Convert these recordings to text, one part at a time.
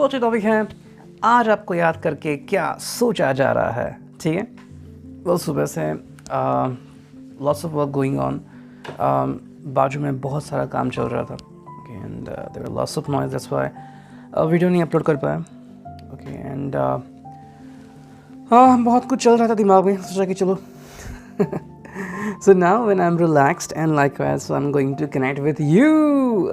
सोचे टॉपिक है आज आपको याद करके क्या सोचा जा रहा है। ठीक है, वो सुबह से lots of work going on, बाजू में बहुत सारा काम चल रहा था and there were lots of noise, that's why video नहीं अपलोड कर पाया। ओके एंड बहुत कुछ चल रहा था दिमाग में, सोचा कि चलो so now when I'm relaxed and likewise so I'm going to connect with you.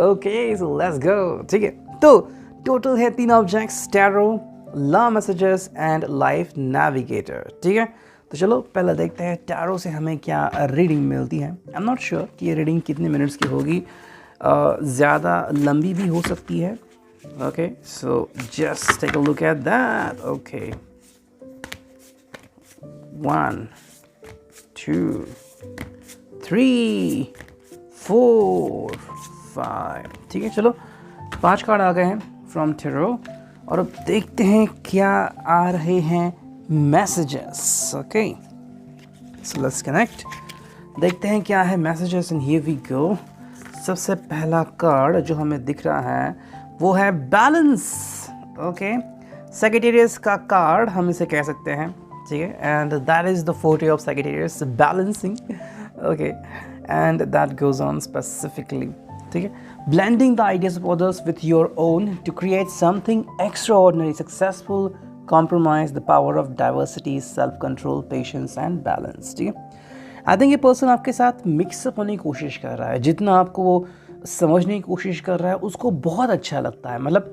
Okay, so let's go. ठीक है, तो टोटल है 3 objects, tarot, law messages and life navigator. ठीक है, तो चलो पहले देखते हैं टैरो से हमें क्या रीडिंग मिलती है। आई एम नॉट श्योर कि ये रीडिंग कितने मिनट्स की होगी, ज़्यादा लंबी भी हो सकती है। Okay, so just take a look at that. Okay, 1 2 3 4 5। ठीक है, चलो 5 कार्ड आ गए हैं फ्रॉम टैरो और अब देखते हैं क्या आ रहे हैं messages. Okay, so let's connect, देखते हैं क्या है messages and here we go. सबसे पहला कार्ड जो हमें दिख रहा है वो है बैलेंस। ओके, सेक्रेटेरियस का कार्ड हम इसे कह सकते हैं। ठीक है, and that is the forte of Sagittarius, balancing. Okay, and that goes on specifically. ठीक है, blending the ideas of others with your own to create something extraordinary, successful, compromise the power of diversity, self-control, patience and balance। ठीक है, I think ये person आपके साथ mix up होने की कोशिश कर रहा है, जितना आपको वो समझने की कोशिश कर रहा है उसको बहुत अच्छा लगता है। मतलब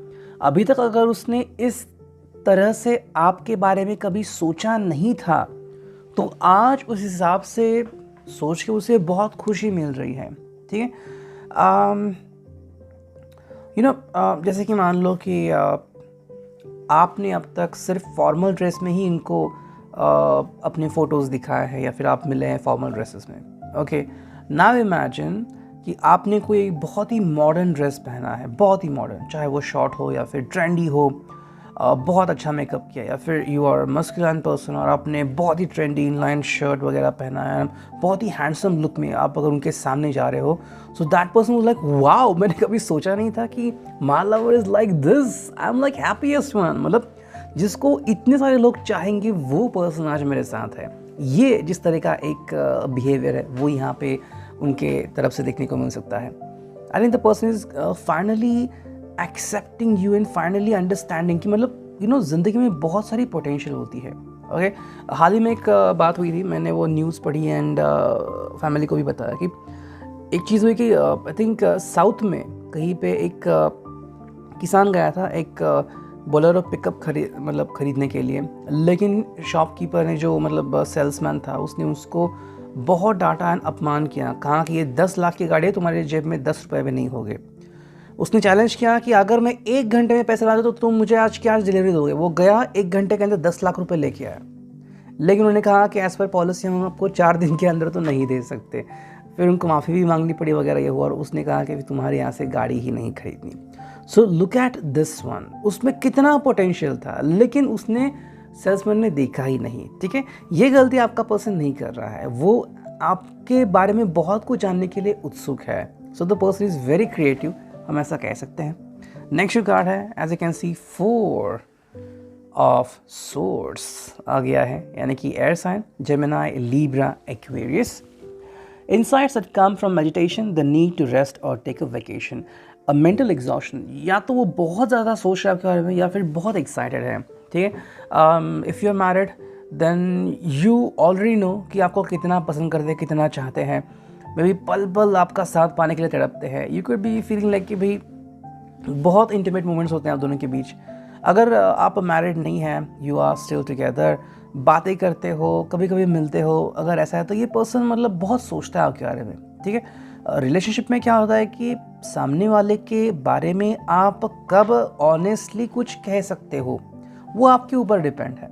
अभी तक अगर उसने इस तरह से आपके बारे में कभी सोचा नहीं था तो आज उस हिसाब से सोच के उसे बहुत खुशी मिल रही है। ठीक है, जैसे कि मान लो कि आपने अब तक सिर्फ फॉर्मल ड्रेस में ही इनको अपने फ़ोटोज़ दिखाए हैं या फिर आप मिले हैं फॉर्मल ड्रेसेस में। ओके, नाउ इमेजिन कि आपने कोई बहुत ही मॉडर्न ड्रेस पहना है, बहुत ही मॉडर्न, चाहे वो शॉर्ट हो या फिर ट्रेंडी हो, बहुत अच्छा मेकअप किया, या फिर यू आर मस्कुलिन पर्सन और आपने बहुत ही ट्रेंडी इनलाइन शर्ट वगैरह पहना है, बहुत ही हैंडसम लुक में आप अगर उनके सामने जा रहे हो, so that person was like wow, मैंने कभी सोचा नहीं था कि my lover is like this, I am like happiest one. मतलब जिसको इतने सारे लोग चाहेंगे वो पर्सन आज मेरे साथ है। ये जिस तरह का एक बिहेवियर है वो यहाँ पे उनके तरफ से देखने को मिल सकता है। I think the person is finally accepting you and finally understanding कि मतलब ज़िंदगी में बहुत सारी पोटेंशियल होती है। ओके, हाल ही में एक बात हुई थी, मैंने वो न्यूज़ पढ़ी एंड फैमिली को भी बताया कि एक चीज़ हुई कि आई थिंक साउथ में कहीं पे एक किसान गया था एक बोलेरो पिकअप खरीदने के लिए, लेकिन शॉपकीपर ने जो सेल्समैन था उसने उसको बहुत डांटा एंड अपमान किया, कहा कि ये 10 लाख की गाड़ी है, तुम्हारे जेब में 10 रुपये भी नहीं होंगे। उसने चैलेंज किया कि अगर मैं 1 घंटे में पैसे ला दूँ तो तुम मुझे आज कैश डिलीवरी दोगे। वो गया 1 घंटे के अंदर 10 लाख रुपए लेके आया, लेकिन उन्होंने कहा कि एज़ पर पॉलिसी हम आपको 4 दिन के अंदर तो नहीं दे सकते। फिर उनको माफ़ी भी मांगनी पड़ी वगैरह ये हुआ और उसने कहा कि तुम्हारे यहाँ से गाड़ी ही नहीं खरीदनी। So look at this one, उसमें कितना पोटेंशियल था लेकिन उसने सेल्समैन ने देखा ही नहीं। ठीक है, ये गलती आपका पर्सन नहीं कर रहा है, वो आपके बारे में बहुत कुछ जानने के लिए उत्सुक है। So the person is very creative, हम ऐसा कह सकते हैं। नेक्स्ट जो कार्ड है, as you can see 4 of swords आ गया है, यानी कि air sign, Gemini, Libra, Aquarius. Insights that come from meditation, the need to rest or take a vacation, a mental exhaustion, या तो वो बहुत ज़्यादा सोच रहा है आपके बारे में या फिर बहुत एक्साइटेड है। ठीक है, if you are married then you already know कि आपको कितना पसंद करते हैं, कितना चाहते हैं, मे बी पल पल आपका साथ पाने के लिए तड़पते हैं। You could be feeling like कि भाई बहुत इंटीमेट मोमेंट्स होते हैं आप दोनों के बीच। अगर आप मैरिड नहीं हैं, यू आर स्टिल टुगेदर, बातें करते हो, कभी कभी मिलते हो, अगर ऐसा है तो ये पर्सन बहुत सोचता है आपके बारे में। ठीक है, रिलेशनशिप में क्या होता है कि सामने वाले के बारे में आप कब ऑनेस्टली कुछ कह सकते हो वो आपके ऊपर डिपेंड है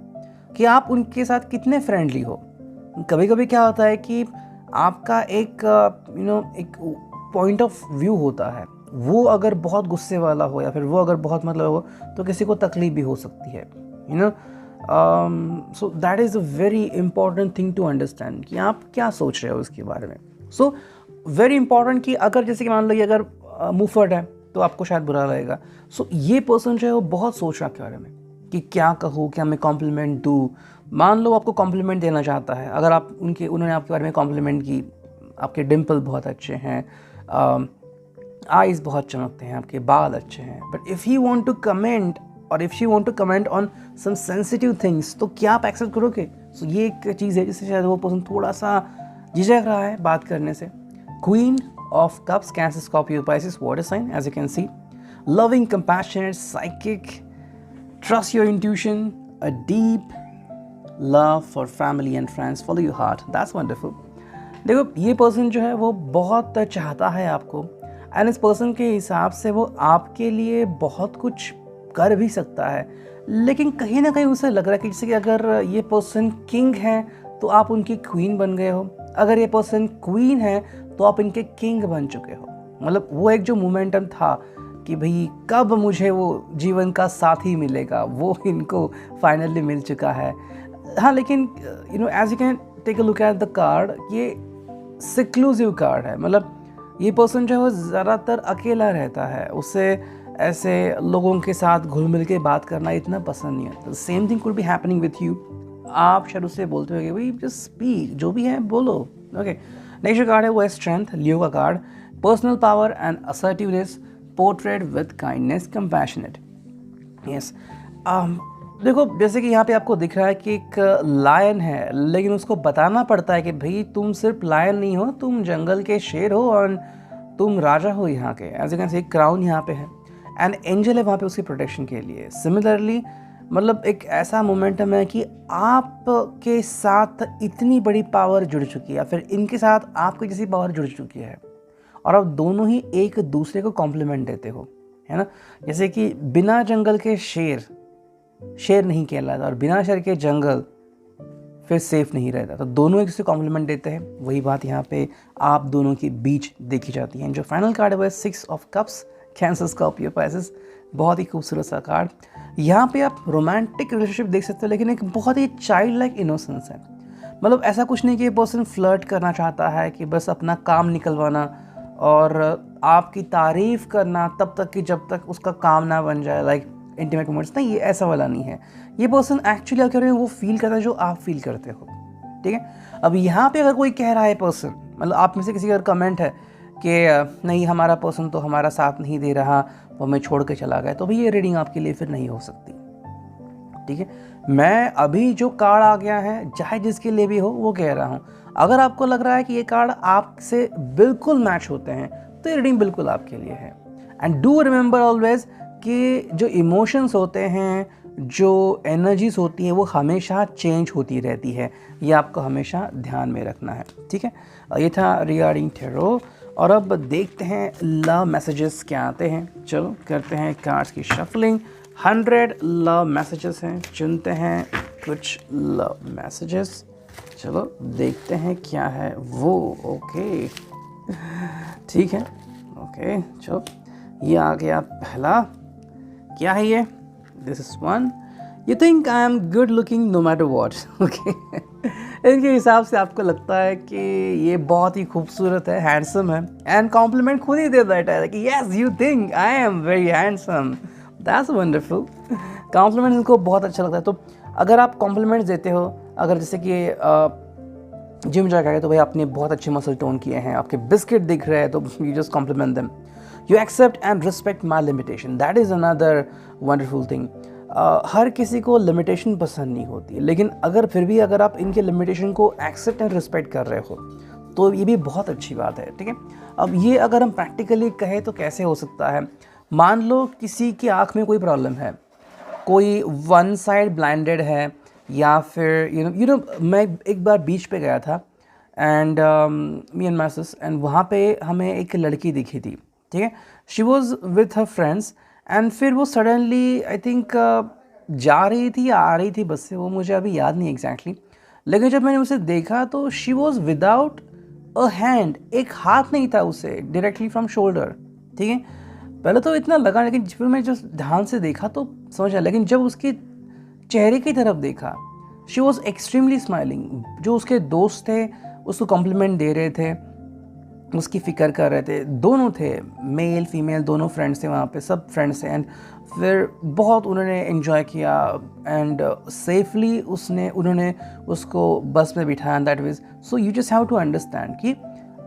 कि आप उनके साथ कितने फ्रेंडली हो। कभी कभी क्या होता है कि आपका एक एक पॉइंट ऑफ व्यू होता है, वो अगर बहुत गुस्से वाला हो या फिर वो अगर बहुत हो तो किसी को तकलीफ भी हो सकती है। So that is a very important thing to understand कि आप क्या सोच रहे हो उसके बारे में। सो वेरी इंपॉर्टेंट कि अगर जैसे कि मान लो कि अगर मुफर्ट है तो आपको शायद बुरा लगेगा। सो ये पर्सन जो है वो बहुत सोच रहा है आपके बारे में कि क्या कहूँ, क्या मैं कॉम्प्लीमेंट दूँ। मान लो आपको कॉम्प्लीमेंट देना चाहता है, अगर आप उन्होंने आपके बारे में कॉम्प्लीमेंट की, आपके डिम्पल बहुत अच्छे हैं, आईज़ बहुत चमकते हैं, आपके बाल अच्छे हैं, but if he want to comment और if she want to comment on some sensitive things, तो क्या आप एक्सेप्ट करोगे? सो ये एक चीज़ है जिससे शायद वो पर्सन थोड़ा सा झिझक रहा है बात करने से। Queen of cups, Cancer, Scorpio, Pisces, water sign, as you can see, loving, compassionate, psychic, trust your intuition, a deep love for family and friends, follow your heart, that's wonderful। देखो ये पर्सन जो है वो बहुत चाहता है आपको, and इस पर्सन के हिसाब से वो आपके लिए बहुत कुछ कर भी सकता है, लेकिन कहीं ना कहीं उसे लग रहा है कि जैसे कि अगर ये पर्सन किंग है तो आप उनकी क्वीन बन गए हो, अगर ये पर्सन क्वीन है तो आप इनके किंग बन चुके हो। मतलब वो एक जो मोमेंटम था कि भाई कब मुझे वो जीवन का साथी मिलेगा, वो इनको फाइनली मिल चुका है। हाँ, लेकिन as you can take a look at the card, ये सिक्लूसिव कार्ड है। मतलब ये पर्सन जो है वो ज़्यादातर अकेला रहता है, उसे ऐसे लोगों के साथ घुल मिल के बात करना इतना पसंद नहीं है। Same thing could be happening with you. आप शायद उससे बोलते हो कि भाई जस्ट स्पीक, जो भी है बोलो। ओके, नेक्स्ट कार्ड है वो है स्ट्रेंथ, लियो का card, personal power and assertiveness, portrait with kindness, compassionate. Yes, देखो जैसे कि यहाँ पे आपको दिख रहा है कि एक लायन है, लेकिन उसको बताना पड़ता है कि भाई तुम सिर्फ लायन नहीं हो, तुम जंगल के शेर हो और तुम राजा हो यहाँ के। As you can see, crown यहाँ पे है एंड एंजल है वहाँ पे उसकी प्रोटेक्शन के लिए। सिमिलरली मतलब एक ऐसा मोमेंटम है कि आपके साथ इतनी बड़ी पावर जुड़ चुकी है, या फिर इनके साथ आपकी जैसी पावर जुड़ चुकी है, और आप दोनों ही एक दूसरे को कॉम्प्लीमेंट देते हो, है ना। जैसे कि बिना जंगल के शेर शेर नहीं कहलाता, और बिना शेर के जंगल फिर सेफ नहीं रहता। तो दोनों एक दूसरे को कॉम्प्लीमेंट देते हैं, वही बात यहाँ पे आप दोनों के बीच देखी जाती है। जो फाइनल कार्ड है वो है 6 of cups, Cancer, Scorpio, Pisces, बहुत ही खूबसूरत सा कार्ड। यहाँ पे आप रोमांटिक रिलेशनशिप देख सकते हो, लेकिन एक बहुत ही चाइल्ड लाइक इनोसेंस है। मतलब ऐसा कुछ नहीं कि ये पर्सन फ्लर्ट करना चाहता है कि बस अपना काम निकलवाना और आपकी तारीफ़ करना तब तक कि जब तक उसका काम ना बन जाए, लाइक इंटीमेट मोमेंट्स। नहीं, ये ऐसा वाला नहीं है। ये पर्सन एक्चुअली क्या कर रहे हैं, वो फील करता है जो आप फील करते हो, ठीक है। अब यहाँ पे अगर कोई कह रहा है पर्सन, मतलब आप में से किसी का कमेंट है कि नहीं हमारा पर्सन तो हमारा साथ नहीं दे रहा, वो हमें छोड़ के चला गया, तो भाई ये रीडिंग आपके लिए फिर नहीं हो सकती, ठीक है। मैं अभी जो कार्ड आ गया है, चाहे जिसके लिए भी हो, वो कह रहा हूँ। अगर आपको लग रहा है कि ये कार्ड आपसे बिल्कुल मैच होते हैं, तो ये रीडिंग बिल्कुल आपके लिए है। एंड डू रिमेंबर ऑलवेज कि जो इमोशंस होते हैं, जो एनर्जीज होती हैं, वो हमेशा चेंज होती रहती है। ये आपको हमेशा ध्यान में रखना है, ठीक है। ये था रिगार्डिंग टैरो। और अब देखते हैं लव मैसेजेस क्या आते हैं। चलो करते हैं कार्ड्स की शफलिंग। 100 लव मैसेजेस हैं, चुनते हैं कुछ लव मैसेजेस। चलो देखते हैं क्या है वो। ओके, ठीक है, ओके। चलो ये आ गया पहला। क्या है ये? This is one, you think I am good looking no matter what. Okay, इनके हिसाब से आपको लगता है कि ये बहुत ही खूबसूरत है, हैंडसम है, एंड कॉम्प्लीमेंट खुद ही दे देता है कि yes you think I am very handsome, that's wonderful. Compliment इनको बहुत अच्छा लगता है। तो अगर आप कॉम्प्लीमेंट्स देते हो, अगर जैसे कि जिम जाकर आए तो भाई आपने बहुत अच्छे मसल टोन किए हैं, आपके बिस्किट दिख रहे हैं, तो you just compliment them. You accept and respect my limitation, that is another wonderful thing. हर किसी को लिमिटेशन पसंद नहीं होती है, लेकिन अगर फिर भी अगर आप इनके लिमिटेशन को एक्सेप्ट एंड रिस्पेक्ट कर रहे हो तो ये भी बहुत अच्छी बात है, ठीक है। अब ये अगर हम प्रैक्टिकली कहें तो कैसे हो सकता है? मान लो किसी की आँख में कोई प्रॉब्लम है, कोई वन साइड ब्लाइंडेड है, या फिर यू नो मैं एक बार बीच पे गया था and me and my sis, and वहाँ पे हमें एक लड़की दिखी थी, ठीक है। She was with her friends, and फिर वो सडनली आई थिंक जा रही थी या आ रही थी बस से, वो मुझे अभी याद नहीं एग्जैक्टली, लेकिन जब मैंने उसे देखा तो she was without a hand, एक हाथ नहीं था उसे, डायरेक्टली फ्रॉम शोल्डर, ठीक है। पहले तो इतना लगा, लेकिन फिर मैं जो ध्यान से देखा तो समझ आया, लेकिन जब उसके चेहरे की तरफ देखा, शी वॉज एक्सट्रीमली स्माइलिंग। जो उसके दोस्त थे उसको कॉम्प्लीमेंट दे रहे थे, उसकी फ़िक्र कर रहे थे। दोनों थे, मेल फीमेल दोनों फ्रेंड्स थे वहाँ पे, सब फ्रेंड्स थे। एंड फिर बहुत उन्होंने एंजॉय किया एंड सेफली उन्होंने उसको बस में बिठाया। That means so you just have to understand कि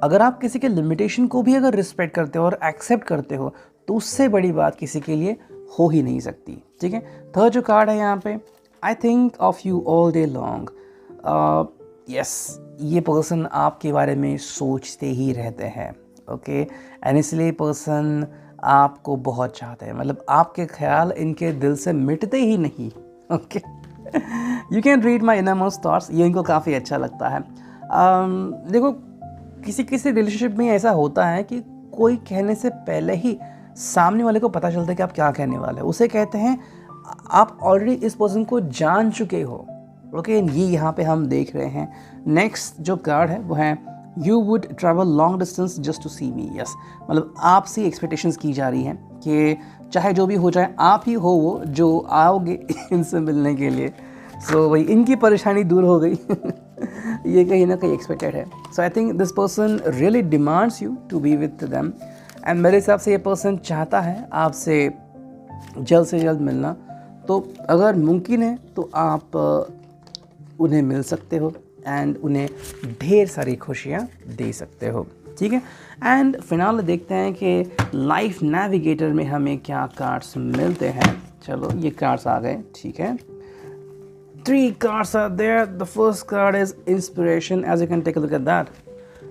अगर आप किसी के लिमिटेशन को भी अगर रिस्पेक्ट करते हो और एक्सेप्ट करते हो तो उससे बड़ी बात किसी के लिए हो ही नहीं सकती। ठीक है, थर्ड जो कार्ड है यहाँ पे, I think of you all day long. Yes, ये पर्सन आपके बारे में सोचते ही रहते हैं। ओके, एंड इसलिए पर्सन आपको बहुत चाहते हैं, मतलब आपके ख्याल इनके दिल से मिटते ही नहीं। Okay, you can read my innermost thoughts, ये इनको काफ़ी अच्छा लगता है। देखो, किसी किसी रिलेशनशिप में ऐसा होता है कि कोई कहने से पहले ही सामने वाले को पता चलता है कि आप क्या कहने वाले हैं। उसे कहते हैं आप ऑलरेडी इस पर्सन को जान चुके हो। ओके, ये यहाँ पे हम देख रहे हैं। नेक्स्ट जो कार्ड है वो है you would travel long distance just to see me. Yes, मतलब आपसे एक्सपेक्टेशंस की जा रही हैं कि चाहे जो भी हो जाए आप ही हो वो जो आओगे इनसे मिलने के लिए। सो वही इनकी परेशानी दूर हो गई। ये कहीं ना कहीं एक्सपेक्टेड है। So I think this person really demands you to be with them, and मेरे हिसाब से ये पर्सन चाहता है आपसे जल्द से जल्द मिलना। तो अगर मुमकिन है तो आप उन्हें मिल सकते हो एंड उन्हें ढेर सारी खुशियाँ दे सकते हो। ठीक है, एंड फिलहाल देखते हैं कि लाइफ नेविगेटर में हमें क्या कार्ड्स मिलते हैं। चलो, ये कार्ड्स आ गए। ठीक है, 3 cards are there. The first card is inspiration, as you can take a look at that.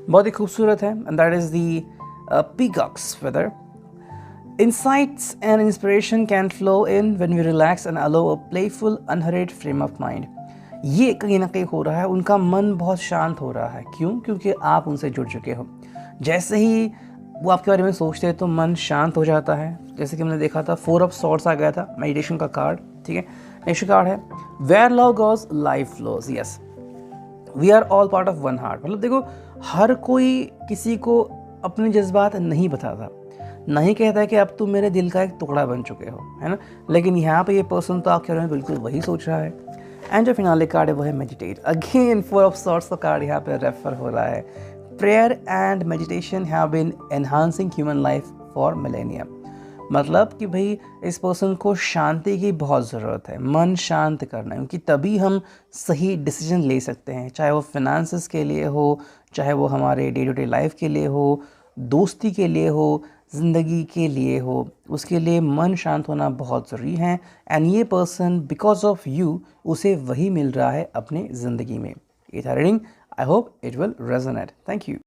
बहुत ही खूबसूरत है, and that is the peacock's feather. Insights and inspiration can flow in when we relax and allow a playful, unhurried frame of mind. ये कहीं ना कहीं हो रहा है, उनका मन बहुत शांत हो रहा है। क्यों? क्योंकि आप उनसे जुड़ चुके हो। जैसे ही वो आपके बारे में सोचते हैं तो मन शांत हो जाता है। जैसे कि हमने देखा था 4 of Swords आ गया था, मेडिटेशन का कार्ड। ठीक है, नेक्स्ट कार्ड है where love goes life flows. Yes, we are all part of one heart. मतलब देखो, हर कोई किसी को अपने जज्बात नहीं बताता, नहीं कहता है कि अब तुम मेरे दिल का एक टुकड़ा बन चुके हो, है ना। लेकिन यहाँ पे ये पर्सन तो आपके बारे में बिल्कुल वही सोच रहा है। एंड जो फिनाले कार्ड है वो है मेडिटेट। अगेन 4 of Swords का कार्ड यहाँ पे रेफर हो रहा है। Prayer and meditation have been enhancing human life for millennium. मतलब कि भाई इस पर्सन को शांति की बहुत ज़रूरत है, मन शांत करना है, क्योंकि तभी हम सही डिसीजन ले सकते हैं। चाहे वो फिनेंसेस के लिए हो, चाहे वो हमारे डे टू डे लाइफ के लिए हो, दोस्ती के लिए हो, ज़िंदगी के लिए हो, उसके लिए मन शांत होना बहुत ज़रूरी है। एंड ये पर्सन बिकॉज ऑफ यू उसे वही मिल रहा है अपने ज़िंदगी में। ये था reading. I hope it will resonate. Thank you.